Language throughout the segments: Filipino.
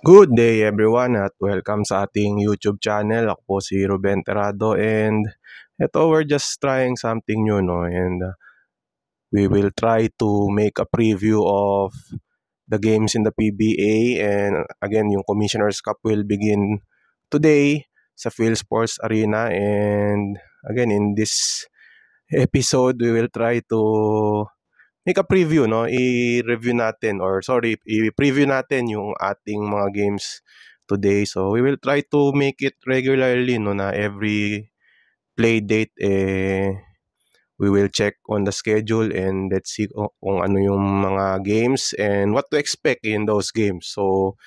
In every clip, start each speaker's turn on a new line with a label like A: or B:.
A: Good day everyone at welcome sa ating YouTube channel. Ako po si Ruben Terrado and ito we're just trying something new, no? And we will try to make a preview of the games in the PBA, and again yung Commissioner's Cup will begin today sa Phil Sports Arena. And again, in this episode we will try to make a preview, no? I-review natin, or sorry, i-preview natin yung ating mga games today. So we will try to make it regularly, no, na every play date we will check on the schedule and let's see kung ano yung mga games and what to expect in those games. So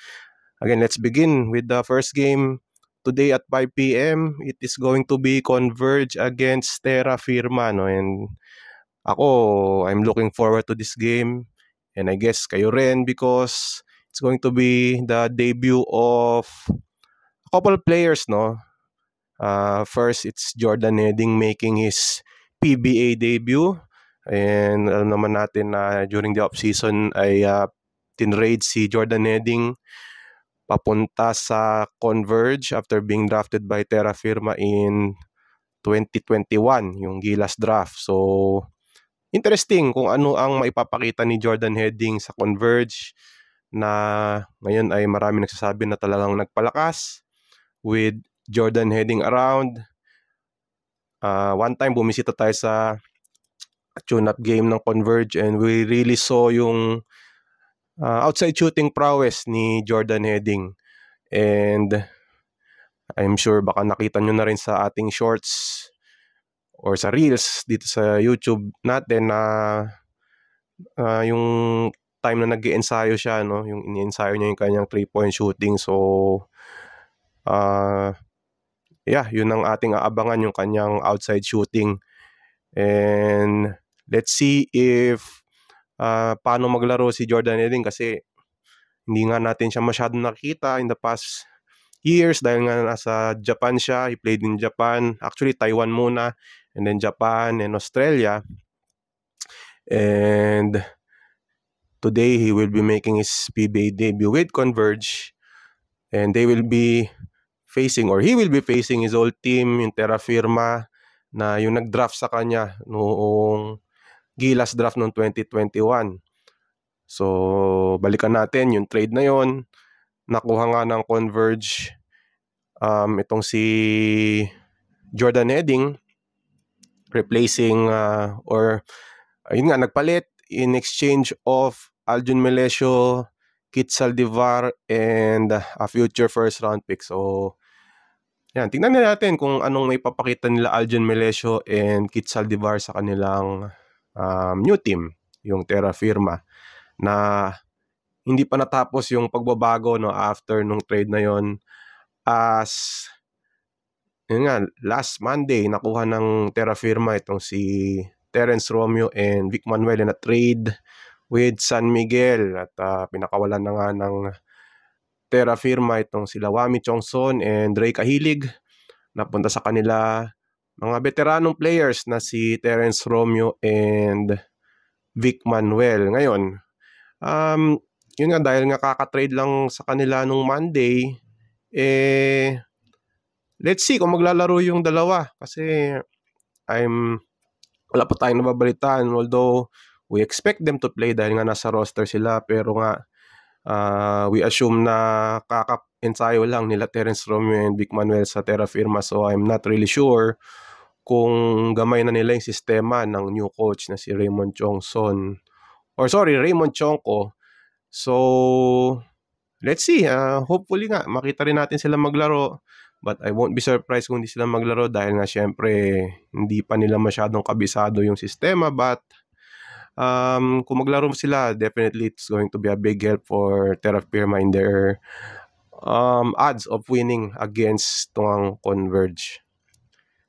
A: again, let's begin with the first game today at 5 p.m. It is going to be Converge against Terra Firma, no? And ako, I'm looking forward to this game, and I guess kayo rin, because it's going to be the debut of a couple of players, no? First, it's Jordan Hedding making his PBA debut. And alam naman natin na during the offseason ay tinrade si Jordan Hedding papunta sa Converge after being drafted by Terra Firma in 2021, yung Gilas draft. So, interesting kung ano ang maipapakita ni Jordan Hedding sa Converge, na ngayon ay marami nagsasabi na talagang nagpalakas with Jordan Hedding around. One time bumisita tayo sa tune-up game ng Converge and we really saw yung outside shooting prowess ni Jordan Hedding. And I'm sure baka nakita nyo na rin sa ating shorts or sa reels dito sa YouTube natin na yung time na nag-i-ensayo siya, no? Yung ini-ensayo niya yung kanyang 3-point shooting. So, yeah, yun ang ating aabangan, yung kanyang outside shooting. And let's see if paano maglaro si Jordan Hedding, kasi hindi nga natin siya masyadong nakita in the past years dahil nga nasa Japan siya. He played in Japan. Actually, Taiwan muna, and then Japan and Australia. And today, he will be making his PBA debut with Converge. And they will be facing, or he will be facing his old team, yung Terra Firma, na yung nag-draft sa kanya noong Gilas draft noong 2021. So, balikan natin yung trade na yon. Nakuha nga ng Converge itong si Jordan Hedding, replacing or ayun nga, nagpalit in exchange of Aljun Melesio, Kit Saldivar, and a future first round pick. So, yan, tingnan na natin kung anong may papakita nila Aljun Melesio and Kit Saldivar sa kanilang new team, yung Terra Firma, na hindi pa natapos yung pagbabago, no, after nung trade na yon. As yun nga, last Monday nakuha ng Terra Firma itong si Terence Romeo and Vic Manuel in a trade with San Miguel, at pinakawalan na nga ng Terra Firma itong sila Wami Chongson and Ray Kahilig. Napunta sa kanila mga veteranong players na si Terence Romeo and Vic Manuel. Ngayon, yun nga, dahil nga kaka-trade lang sa kanila nung Monday, let's see kung maglalaro yung dalawa, kasi wala pa tayong nababalitaan, although we expect them to play dahil nga nasa roster sila, pero nga we assume na kaka-ensayo lang nila Terence Romeo and Vic Manuel sa Terra Firma. So I'm not really sure kung gamay na nila yung sistema ng new coach na si Raymond Chongson, or sorry, Raymond Chongko. So let's see, hopefully nga makita rin natin sila maglaro, but I won't be surprised kung hindi sila maglaro dahil nga syempre hindi pa nila masyadong kabisado yung sistema. But kung maglaro sila, definitely it's going to be a big help for Terra Firma in their odds of winning against tong Converge.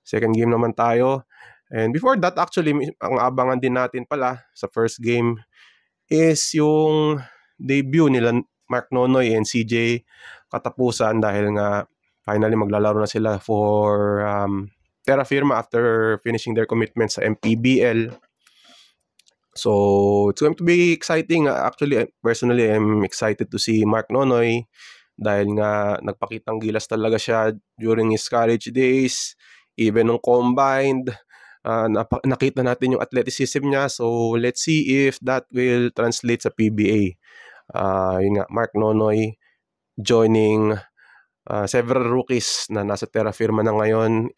A: Second game naman tayo. And before that, actually, ang abangan din natin pala sa first game is yung debut nila Mark Nonoy and CJ Katapusan, dahil nga finally maglalaro na sila for Terra Firma after finishing their commitment sa MPBL. So it's going to be exciting. Actually, personally, I'm excited to see Mark Nonoy dahil nga nagpakitang gilas talaga siya during his college days, even nung combined. Nakita natin yung athleticism niya, so let's see if that will translate sa PBA. Yun nga, Mark Nonoy joining several rookies na nasa Terra Firma na ngayon,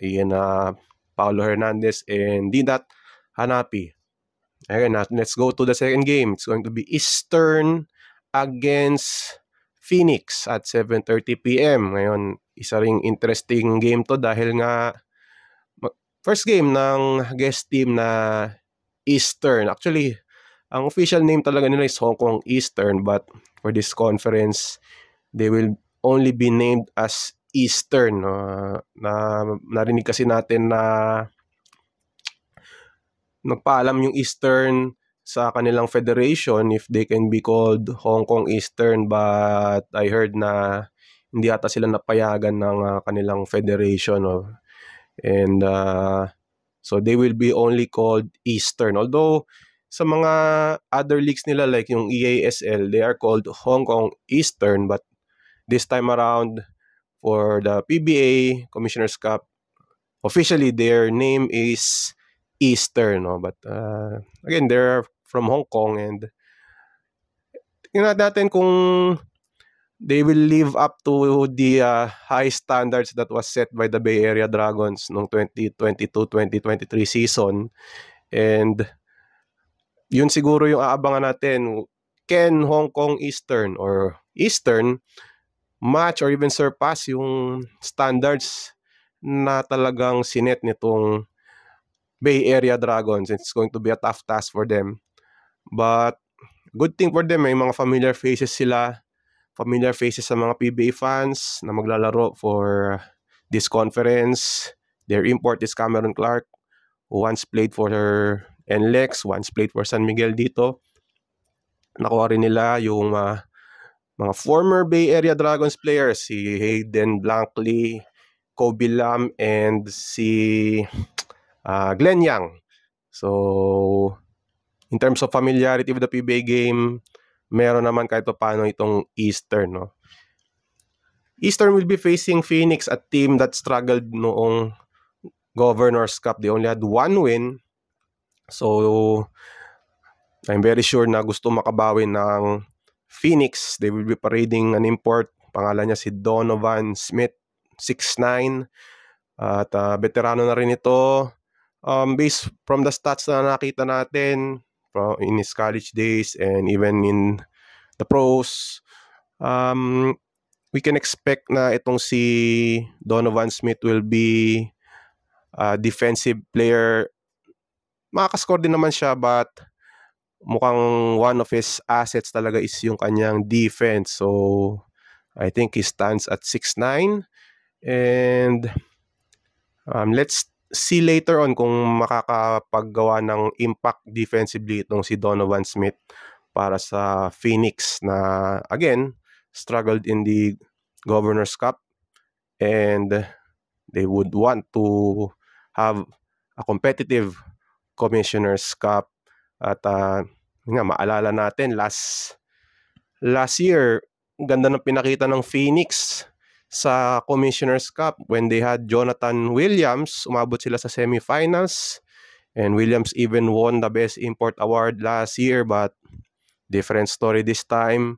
A: Paulo Hernandez and Didat Hanapi. Again, let's go to the second game. It's going to be Eastern against Phoenix at 7:30 PM. Ngayon, isa ring interesting game to dahil nga first game ng guest team na Eastern. Actually, ang official name talaga nila is Hong Kong Eastern, but for this conference, they will only be named as Eastern. Narinig kasi natin na nagpaalam yung Eastern sa kanilang federation if they can be called Hong Kong Eastern, but I heard na hindi ata sila napayagan ng kanilang federation. And so they will be only called Eastern. Although sa mga other leagues nila like yung EASL, they are called Hong Kong Eastern, but this time around for the PBA Commissioner's Cup, officially their name is Eastern. But again, they're from Hong Kong, and tingnan natin kung they will live up to the high standards that was set by the Bay Area Dragons noong 2022-2023 season. And yun siguro yung aabangan natin. Can Hong Kong Eastern or Eastern match or even surpass yung standards na talagang sinet nitong Bay Area Dragons? It's going to be a tough task for them. But good thing for them, may mga familiar faces sila. Familiar faces sa mga PBA fans na maglalaro for this conference. Their import is Cameron Clark, who once played for NLEX, once played for San Miguel dito. Nakuha rin nila yung mga former Bay Area Dragons players, si Hayden Blankley, Kobe Lam, and si Glenn Yang. So, in terms of familiarity with the PBA game, meron naman kahit paano itong Eastern. Eastern will be facing Phoenix, a team that struggled noong Governor's Cup. They only had one win. So, I'm very sure na gusto makabawi ng Phoenix. They will be parading an import. Pangalan niya si Donovan Smith, 6'9". At veterano na rin ito. Based from the stats na nakita natin in his college days and even in the pros, we can expect na itong si Donovan Smith will be a defensive player. Makakascore din naman siya, but mukhang one of his assets talaga is yung kanyang defense. So, I think he stands at 6'9". And let's see later on kung makakapaggawa ng impact defensively itong si Donovan Smith para sa Phoenix na, again, struggled in the Governor's Cup. And they would want to have a competitive Commissioner's Cup. At maalala natin, last year, ganda ng pinakita ng Phoenix sa Commissioner's Cup when they had Jonathan Williams. Umabot sila sa semifinals, and Williams even won the Best Import Award last year, but different story this time.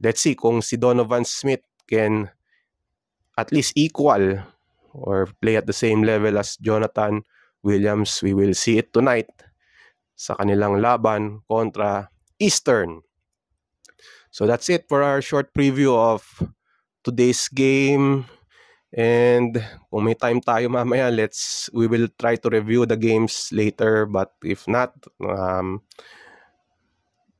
A: Let's see kung si Donovan Smith can at least equal or play at the same level as Jonathan Williams. We will see it tonight sa kanilang laban kontra Eastern. So that's it for our short preview of today's game. And kung may time tayo mamaya, we will try to review the games later. But if not,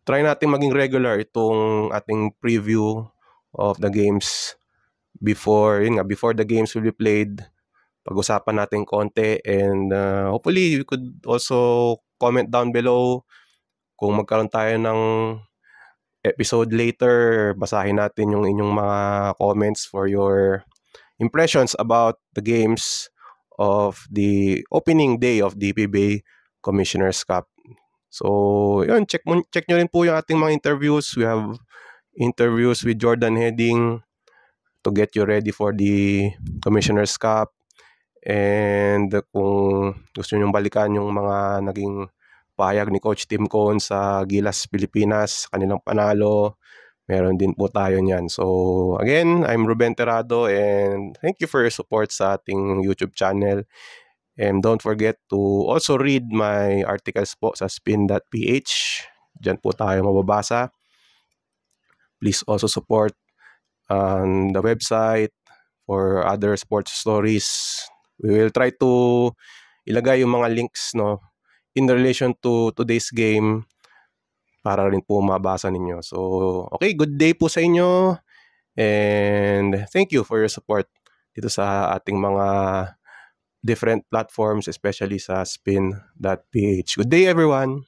A: try natin maging regular itong ating preview of the games before the games will be played. Pag-usapan natin konti, and hopefully you could also comment down below kung magkaroon tayo ng episode later. Basahin natin yung inyong mga comments for your impressions about the games of the opening day of the PBA Commissioner's Cup. So, yun, check nyo rin po yung ating mga interviews. We have interviews with Jordan Heading to get you ready for the Commissioner's Cup. And kung gusto nyo balikan yung mga naging pahayag ni Coach Tim Cone sa Gilas Pilipinas, kanilang panalo, meron din po tayo niyan. So again, I'm Ruben Terrado and thank you for your support sa ating YouTube channel. And don't forget to also read my articles po sa spin.ph. Diyan po tayo mababasa. Please also support on the website for other sports stories. We will try to ilagay yung mga links in relation to today's game para rin po mabasa ninyo. So, okay, good day po sa inyo and thank you for your support dito sa ating mga different platforms, especially sa spin.ph. Good day everyone!